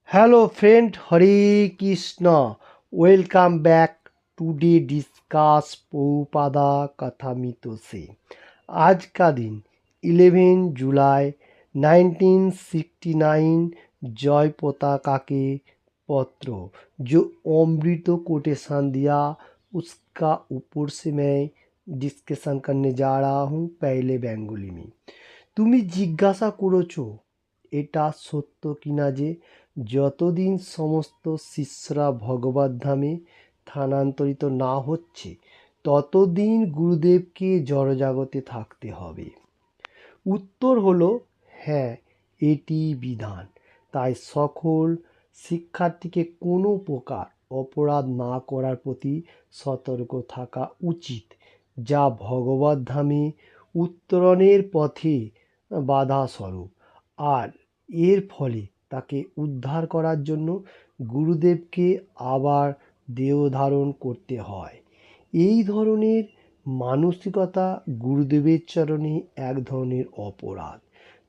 Hello friend, Hare Krishna. Welcome back. Today discuss Prabhupada Kathamito से। आज का दिन 11 जुलाई 1969 जय पताका के पत्र जो अमृत कोटेशन दिया उसका ऊपर से मैं डिस्कशन करने जा रहा हूँ पहले बेंगली में। তুমি জিজ্ঞাসা করেছো এটা সত্য কিনা যে যতদিন সমস্ত শিষ্যরা ভগবত ধামে স্থানান্তরিত না হচ্ছে ততদিন গুরুদেবকে জড়জগতে থাকতে হবে। উত্তর হলো হ্যাঁ, এটি বিধান। তাই সকল শিক্ষার্থীকে কোনো প্রকার অপরাধ না করার প্রতি সতর্ক থাকা উচিত, যা ভগবত ধামে উত্তরণের পথে বাধা স্বরূপ। আর এর ফলে তাকে উদ্ধার করার জন্য গুরুদেবকে আবার দেহ ধারণ করতে হয়। এই ধরনের মানসিকতা গুরুদেবের চরণে এক ধরনের অপরাধ।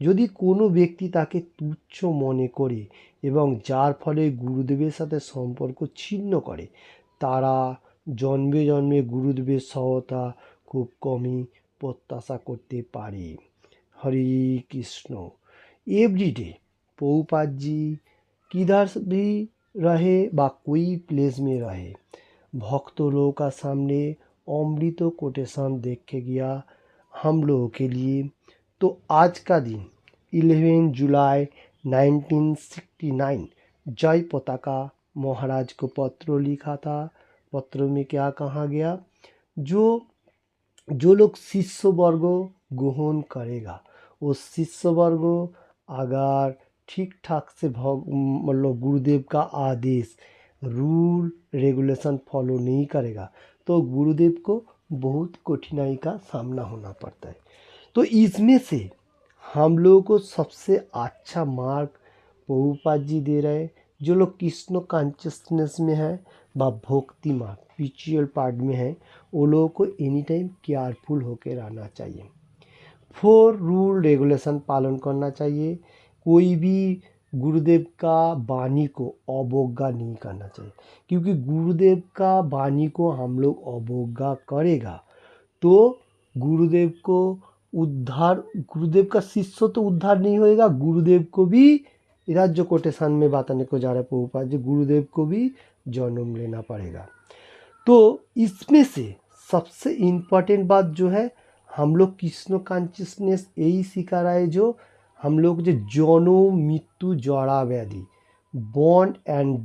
যদি কোনো ব্যক্তি তাকে তুচ্ছ মনে করে এবং যার ফলে গুরুদেবের সাথে সম্পর্ক ছিন্ন করে, তারা জন্মে জন্মে গুরুদেবের সহায়তা খুব কমই প্রত্যাশা করতে পারে। हरे कृष्ण। एवरी डे प्रभुपाद जी किधर भी रहे व कोई प्लेस में रहे, भक्त लोगों का सामने अमृत कोटेशन देख के गया हम लोगों के लिए। तो आज का दिन 11 जुलाई 1969 जय पताका महाराज को पत्र लिखा था। पत्र में क्या कहा गया, जो लोग शिष्य वर्ग ग्रहण करेगा वो शिष्य वर्ग अगर ठीक ठाक से मतलब गुरुदेव का आदेश रूल रेगुलेशन फॉलो नहीं करेगा तो गुरुदेव को बहुत कठिनाई का सामना होना पड़ता है। तो इसमें से हम लोगों को सबसे अच्छा मार्ग प्रभुपाद जी दे रहे हैं। जो लोग कृष्ण कॉन्शियसनेस में है व भक्ति मार्ग स्पिरिचुअल पार्ट में है, वो लोगों को एनी टाइम केयरफुल होकर रहना चाहिए। 4 रूल रेगुलेशन पालन करना चाहिए। कोई भी गुरुदेव का वाणी को अवज्ञा नहीं करना चाहिए, क्योंकि गुरुदेव का वाणी को हम लोग अवज्ञा करेगा तो गुरुदेव को उद्धार, गुरुदेव का शिष्य तो उद्धार नहीं होएगा, गुरुदेव को भी इधर जो कोटेशन में बताने को जा रहा है प्रभुपाद जी, गुरुदेव को भी जन्म लेना पड़ेगा। तो इसमें से सबसे इम्पोर्टेंट बात जो है, हम लोग कृष्ण कॉन्शियसनेस यही सिखा रहा है, जो हम लोग जो जन्म मृत्यु जरा व्याधि बॉन्ड एंड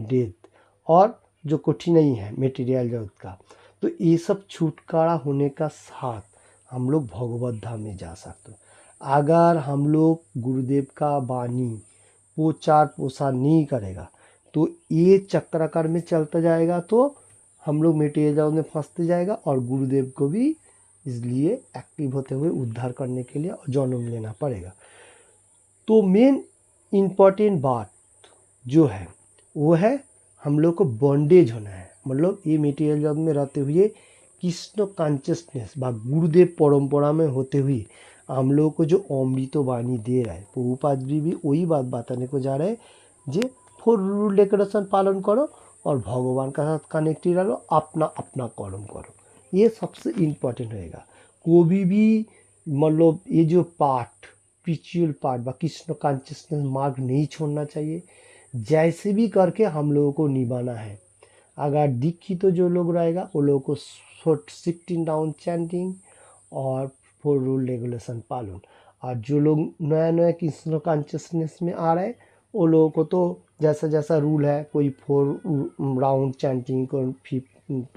डेथ और जो कठिनाई है मटेरियल जगत का, तो ये सब छुटकारा होने का साथ हम लोग भगवत धाम में जा सकते हैं। अगर हम लोग गुरुदेव का वाणी प्रचार प्रसार नहीं करेगा तो ये चक्राकार में चलता जाएगा, तो हम लोग मटेरियल जगत में फंसते जाएगा और गुरुदेव को भी इसलिए एक्टिव होते हुए उद्धार करने के लिए जन्म लेना पड़ेगा। तो मेन इम्पॉर्टेंट बात जो है वो है हम लोग को बॉन्डेज होना है, मतलब ये मटेरियल जगत में रहते हुए कृष्ण कॉन्शियसनेस व गुरुदेव परंपरा में होते हुए हम लोग को जो अमृत वाणी दे रहा है प्रभुपाद जी भी वही बात बताने को जा रहे हैं, जे 4 रूल रेगुलेशन पालन करो और भगवान का साथ कनेक्टेड रहो, अपना अपना कर्म करो, ये सबसे इम्पोर्टेंट रहेगा। कोई भी मतलब ये जो पार्ट स्पिरिचुअल पार्ट व कृष्ण कॉन्शियसनेस मार्ग नहीं छोड़ना चाहिए, जैसे भी करके हम लोगों को निभाना है। अगर दीक्षित तो जो लोग रहेगा वो लोगों को 16 डाउन चैंटिंग और 4 रूल रेगुलेशन पालन, और जो लोग नया नया कृष्ण कॉन्शियसनेस में आ रहे हैं वो लोगों को तो जैसा जैसा रूल है, कोई 4 राउंड चैंटिंग को 5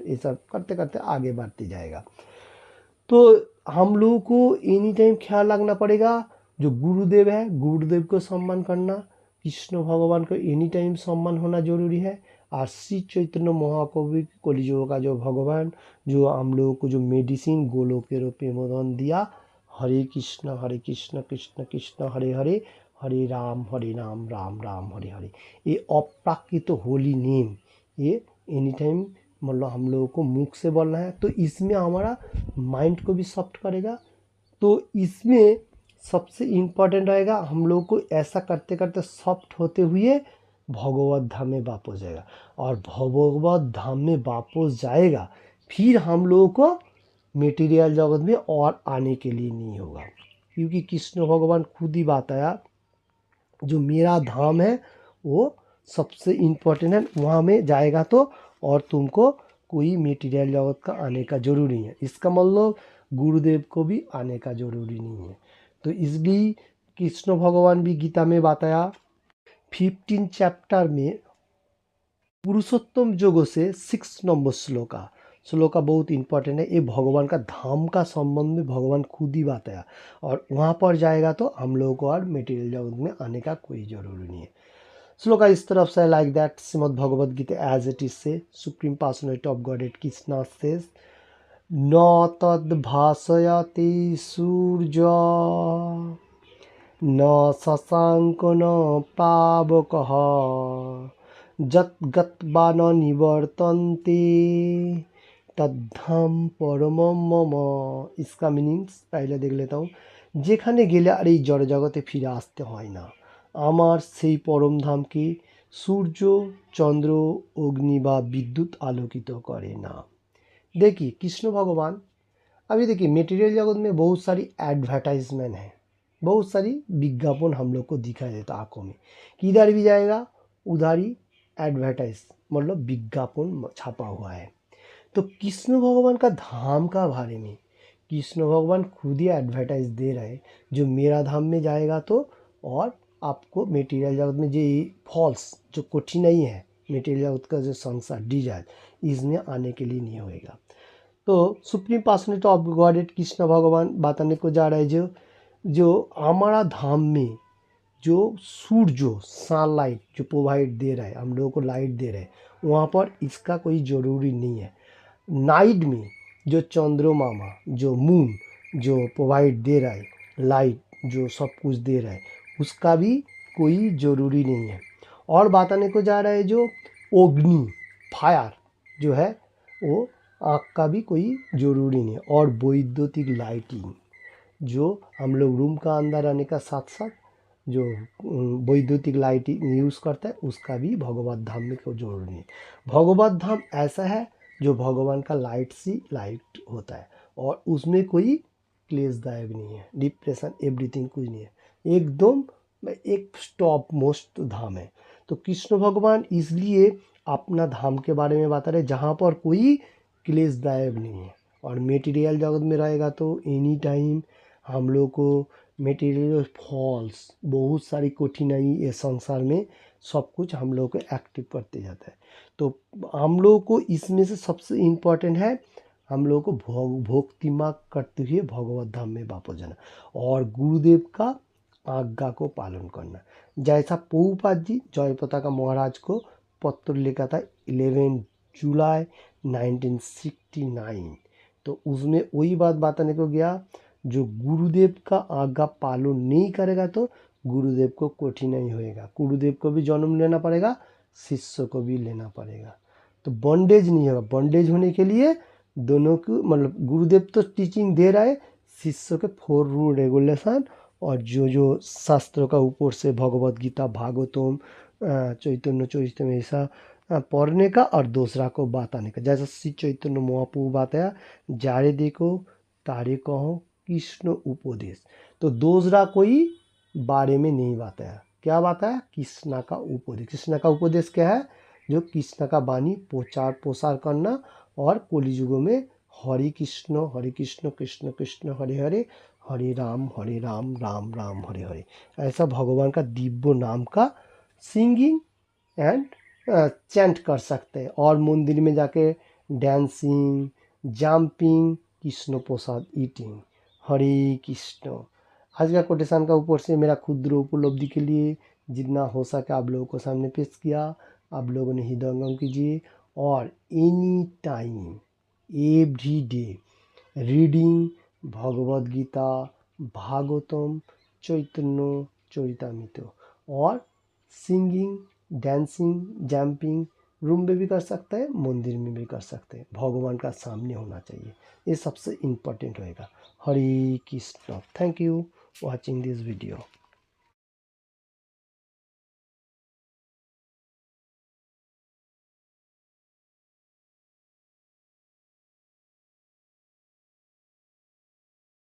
ये सब करते करते आगे बढ़ते जाएगा। तो हम लोगों को एनी टाइम ख्याल रखना पड़ेगा, जो गुरुदेव है गुरुदेव को सम्मान करना, कृष्ण भगवान को एनी टाइम सम्मान होना जरूरी है। और श्री चैतन्य महाप्रभु कलियुग का जो भगवान, जो हम लोगों को जो मेडिसिन गोलोक के रूप में मदन दिया, हरे कृष्ण कृष्ण कृष्ण हरे हरे, हरे राम राम राम हरे हरे, ये अप्राकृत होली नेम, ये एनी टाइम मतलब हम लोगों को मुख से बोलना है। तो इसमें हमारा माइंड को भी सॉफ्ट करेगा। तो इसमें सबसे इम्पोर्टेंट रहेगा हम लोग को ऐसा करते करते सॉफ्ट होते हुए भगवत धाम में वापस जाएगा, और भगवत धाम में वापस जाएगा फिर हम लोगों को मटेरियल जगत में और आने के लिए नहीं होगा, क्योंकि कृष्ण भगवान खुद ही बताया जो मेरा धाम है वो सबसे इम्पोर्टेंट है, वहाँ में जाएगा तो और तुमको कोई मटेरियल जगत का आने का ज़रूरी है। इसका मतलब गुरुदेव को भी आने का ज़रूरी नहीं है। तो इसलिए कृष्ण भगवान भी गीता में बताया 15 चैप्टर में पुरुषोत्तम योगों से 6 नंबर श्लोका बहुत इंपॉर्टेंट है। ये भगवान का धाम का संबंध में भगवान खुद ही बताया, और वहाँ पर जाएगा तो हम लोगों को और मटेरियल जगत में आने का कोई ज़रूरी नहीं है। श्लोका इस तरफ से like that Shrimad Bhagavad Gita as it is says supreme personality of godhead Krishna says न तद् भासयति सूर्य न शशांक न पावकः जत गत्वा न निवर्तन्ते तद्धाम परमम मम। इसका मीनिंग्स पहले देख लेता हूँ। যেখানে গেলে আর এই জড় জগতে ফিরে আসতে হয় না, আমার সেই পরম ধামকে সূর্য চন্দ্র অগ্নি বা বিদ্যুৎ আলোকিত করে না। देखिए कृष्ण भगवान, अभी देखिए मटेरियल जगत में बहुत सारी एडवर्टाइजमेंट है, बहुत सारी विज्ञापन हम लोग को दिखाई देता आँखों में, किधर भी जाएगा उधर ही एडवर्टाइज मतलब विज्ञापन छापा हुआ है। तो कृष्ण भगवान का धाम का बारे में कृष्ण भगवान खुद ही एडवर्टाइज दे रहे हैं, जो मेरा धाम में जाएगा तो और आपको मटेरियल जगत में जो फॉल्स जो कठिनाई है मटेरियल जगत का जो संसार डिजायर इसमें आने के लिए नहीं होएगा। तो supreme personality of godhead Krishna भगवान बताने को जा रहे हैं जो हमारा धाम में जो सूर्य सनलाइट जो प्रोवाइड दे रहा है, हम लोगों को लाइट दे रहे हैं, वहाँ पर इसका कोई ज़रूरी नहीं है। नाइट में जो चंद्रमा जो मून जो प्रोवाइड दे रहा है लाइट जो सब कुछ दे रहा है उसका भी कोई ज़रूरी नहीं है। और बताने को जा रहा है जो अग्नि फायर जो है वो आँख का भी कोई ज़रूरी नहीं है। और वैद्युतिक लाइटिंग जो हम लोग रूम का अंदर आने का साथ साथ जो वैद्युतिक लाइटिंग यूज़ करता है उसका भी भगवत धाम में कोई ज़रूरी नहीं है। भगवत धाम ऐसा है जो भगवान का लाइट से लाइट होता है और उसमें कोई क्लेशदायक नहीं है, डिप्रेशन एवरीथिंग कुछ नहीं है, एकदम एक टॉप मोस्ट धाम है। तो कृष्ण भगवान इसलिए अपना धाम के बारे में बता रहे जहाँ पर कोई क्लेशदायक नहीं है। और मटेरियल जगत में रहेगा तो एनी टाइम हम लोग को मटेरियल फॉल्स बहुत सारी कठिनाई ये संसार में सब कुछ हम लोग को एक्टिव करते जाता है। तो हम लोग को इसमें से सबसे इम्पोर्टेंट है हम लोग को भक्तिमा करते हुए भगवत धाम में वापस जाना और गुरुदेव का आज्ञा को पालन करना। जैसा प्रभुपाद जी जयप्रताप महाराज को पत्र लिखा था 11 जुलाई 1969, तो उसमें वही बात बताने को गया जो गुरुदेव का आज्ञा पालन नहीं करेगा तो गुरुदेव को कठिनाई होएगा, गुरुदेव को भी जन्म लेना पड़ेगा, शिष्य को भी लेना पड़ेगा। तो बॉन्डेज नहीं होगा। बॉन्डेज होने के लिए दोनों को मतलब गुरुदेव तो टीचिंग दे रहा है, शिष्य के 4 रूल रेगुलेशन और जो जो शास्त्रों का ऊपर से भगवत गीता भागवतम चैतन्य चरितम ऐसा पढ़ने का और दूसरा को बताने का। जैसा श्री चैतन्य महाप्रभु बताया जारे देखो तारे कहो कृष्ण उपदेश, तो दूसरा कोई बारे में नहीं बताया। क्या बताया? कृष्णा का उपदेश। कृष्णा का उपदेश क्या है? जो कृष्ण का वाणी प्रचार प्रसार करना और कलियुगों में हरे कृष्ण कृष्ण कृष्ण हरे हरे हरे राम राम राम हरे हरे, ऐसा भगवान का दिव्य नाम का सिंगिंग एंड चैंट कर सकते हैं। और मंदिर में जाके dancing jumping Krishna Prasad eating हरे कृष्ण। आज का कोटेशन का ऊपर से मेरा क्षुद्र उपलब्धि के लिए जितना हो सके आप लोगों को सामने पेश किया। आप लोगों ने हृदयंगम कीजिए और any time every day reading Bhagavad Gita Bhagavatam Chaitanya Charitamrita और सिंगिंग डांसिंग जंपिंग रूम में भी कर सकते हैं, मंदिर में भी कर सकते हैं। भगवान का सामने होना चाहिए, ये सबसे इम्पोर्टेंट होएगा। Hare Krishna. Thank you. watching this video.